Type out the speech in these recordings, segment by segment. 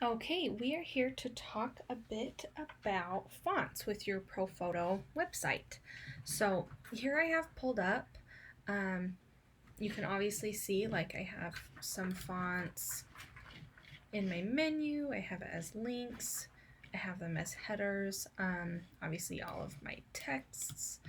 Okay, we are here to talk a bit about fonts with your ProPhoto website. So here I have pulled up, you can obviously see like I have some fonts in my menu, I have it as links, I have them as headers, obviously all of my texts.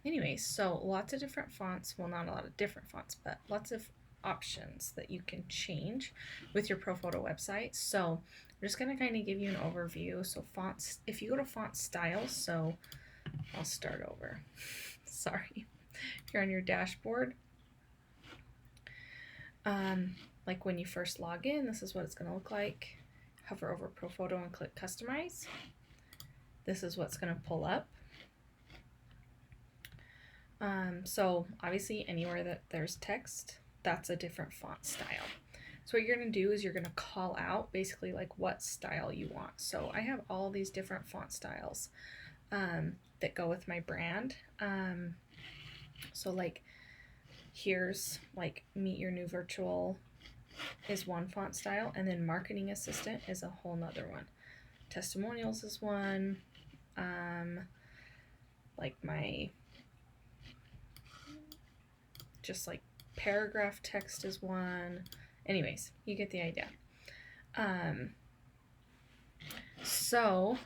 Anyways, so lots of different fonts, well not a lot of different fonts, but lots of options that you can change with your ProPhoto website. So I'm just going to kind of give you an overview. So fonts, if you go to font styles, so I'll start over. Sorry. Here on your dashboard, like when you first log in, this is what it's going to look like. Hover over ProPhoto and click customize. This is what's going to pull up. So obviously anywhere that there's text, that's a different font style. So what you're going to do is you're going to call out basically like what style you want. So I have all these different font styles that go with my brand. So like here's like Meet Your New Virtual is one font style, and then Marketing Assistant is a whole nother one. Testimonials is one. Like my just like paragraph text is one. Anyways, you get the idea. So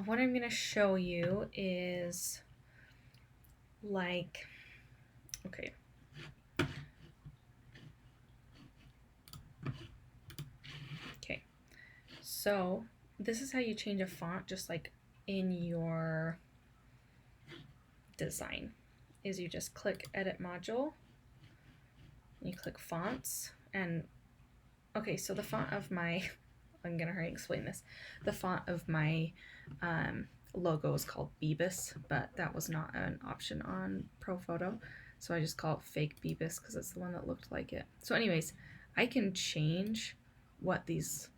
what I'm going to show you is like, okay. Okay. So this is how you change a font just like in your design. Is you just click edit module, you click fonts, and okay, so the font of my, I'm gonna hurry and explain this. The font of my logo is called Beebus, but that was not an option on ProPhoto, so I just call it fake Beebus because it's the one that looked like it. So anyways, I can change what these,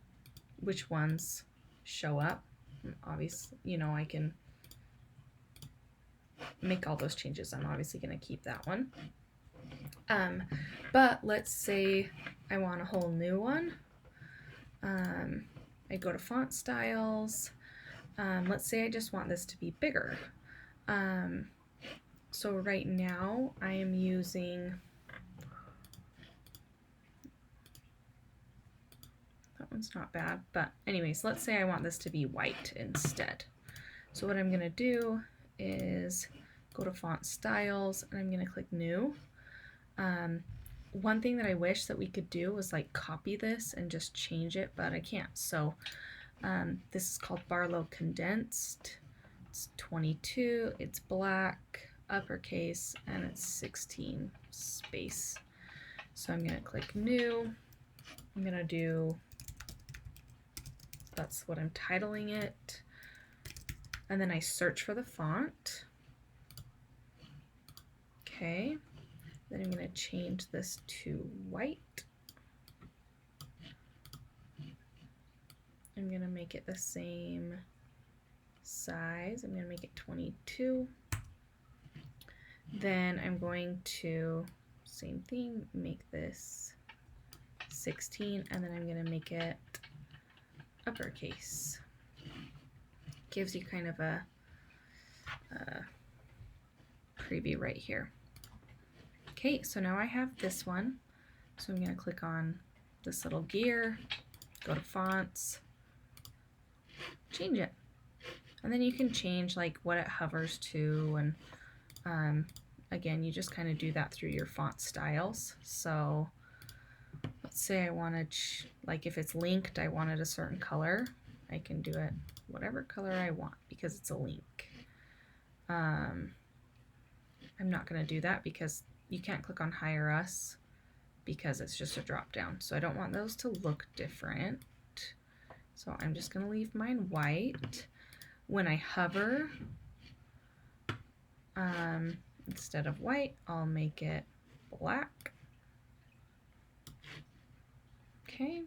which ones show up. Obviously, you know, I can make all those changes. I'm obviously going to keep that one. But let's say I want a whole new one. I go to font styles. Let's say I just want this to be bigger. So right now I am using, that one's not bad, but anyways, let's say I want this to be white instead. So what I'm going to do is go to font styles and I'm going to click new. One thing that I wish that we could do was like copy this and just change it, but I can't. So this is called Barlow Condensed. It's 22, it's black, uppercase, and it's 16 space. So I'm going to click new. I'm going to do, that's what I'm titling it. And then I search for the font. Okay. Then I'm going to change this to white. I'm going to make it the same size. I'm going to make it 22. Then I'm going to, same thing, make this 16, and then I'm going to make it uppercase. Gives you kind of a preview right here. Okay, so now I have this one. So I'm going to click on this little gear, go to fonts, change it. And then you can change like what it hovers to, and again, you just kind of do that through your font styles. So let's say I wanted, like if it's linked, I wanted a certain color. I can do it whatever color I want because it's a link. I'm not going to do that because you can't click on Hire Us because it's just a drop down. So I don't want those to look different. So I'm just going to leave mine white. When I hover, instead of white, I'll make it black. Okay.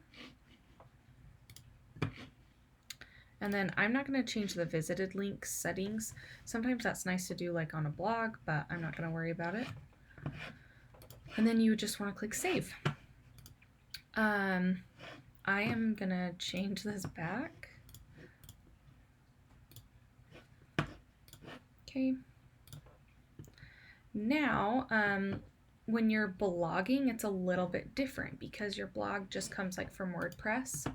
And then I'm not going to change the visited link settings. Sometimes that's nice to do like on a blog, but I'm not going to worry about it. And then you just want to click save. I am gonna change this back. Okay. Now, when you're blogging, it's a little bit different because your blog just comes like from WordPress.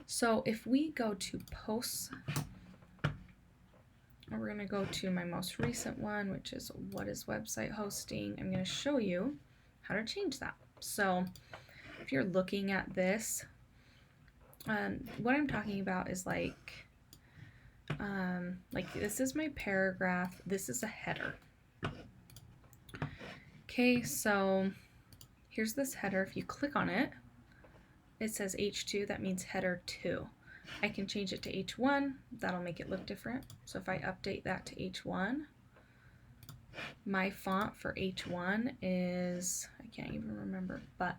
So if we go to posts, we're going to go to my most recent one, which is what is website hosting. I'm going to show you how to change that. So if you're looking at this, what I'm talking about is like this is my paragraph. This is a header. Okay, so here's this header. If you click on it, it says H2, that means header 2. I can change it to H1, that'll make it look different. So if I update that to H1, my font for H1 is, I can't even remember, but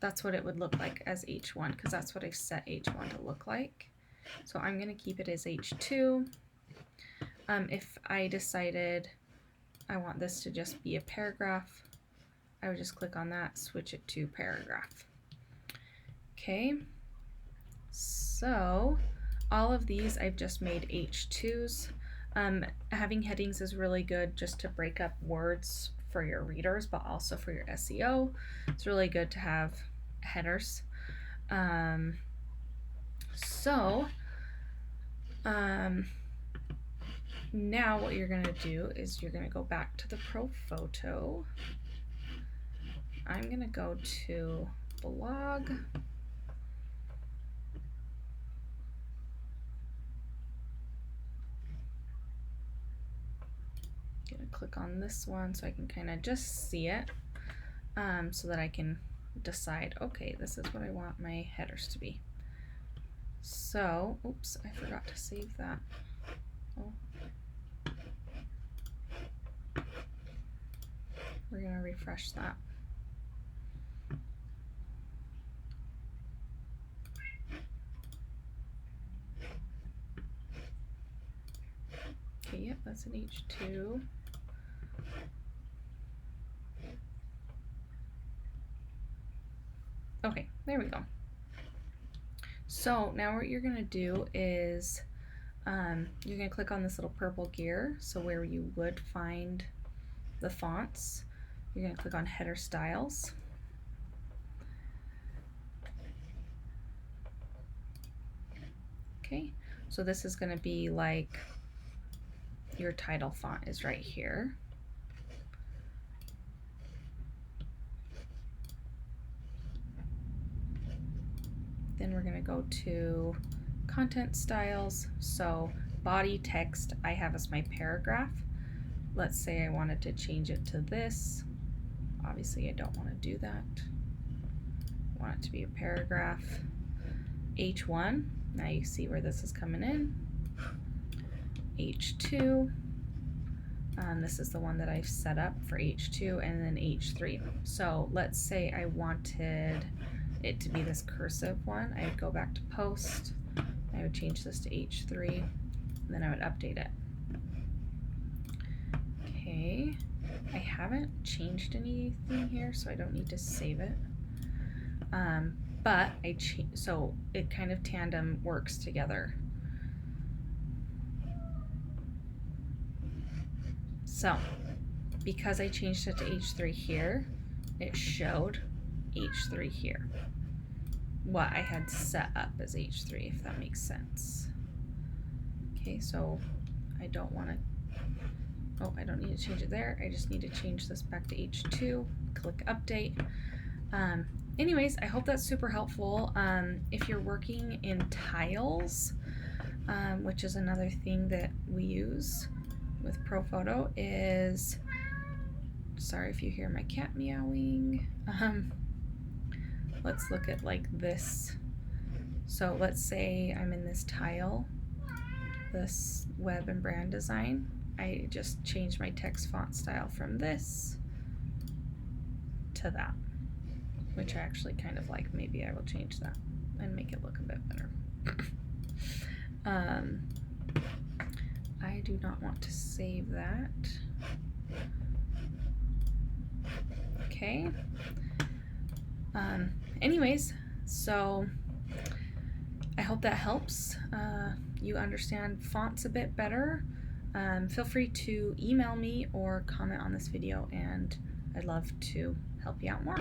that's what it would look like as H1 because that's what I've set H1 to look like. So I'm going to keep it as H2. If I decided I want this to just be a paragraph, I would just click on that, switch it to paragraph. Okay, so all of these I've just made H2s. Having headings is really good just to break up words for your readers, but also for your SEO. It's really good to have headers. Now what you're going to do is you're going to go back to the ProPhoto. I'm going to go to blog. I'm going to click on this one so I can kind of just see it so that I can decide, okay, this is what I want my headers to be. So, oops, I forgot to save that. Oh. We're going to refresh that. Okay, yep, that's an H2. Okay, there we go. So now what you're going to do is you're going to click on this little purple gear, so where you would find the fonts. You're going to click on header styles. Okay, so this is going to be like your title font is right here. Then we're going to go to content styles. So body text I have as my paragraph. Let's say I wanted to change it to this. Obviously I don't want to do that. I want it to be a paragraph. H1, now you see where this is coming in. H2, this is the one that I've set up for H2, and then H3. So let's say I wanted it to be this cursive one. I would go back to post, I would change this to H3, and then I would update it. Okay, I haven't changed anything here, so I don't need to save it. But so it kind of tandem works together. So because I changed it to H3 here, it showed H3 here. What I had set up as H3, if that makes sense. Okay, so I don't want to, oh, I don't need to change it there. I just need to change this back to H2, click update. Anyways, I hope that's super helpful. If you're working in tiles, which is another thing that we use with ProPhoto, is, sorry if you hear my cat meowing. Let's look at like this. So let's say I'm in this tile, this web and brand design. I just changed my text font style from this to that, which I actually kind of like. Maybe I will change that and make it look a bit better. I do not want to save that. Okay. Anyways, So I hope that helps you understand fonts a bit better. Feel free to email me or comment on this video, and I'd love to help you out more.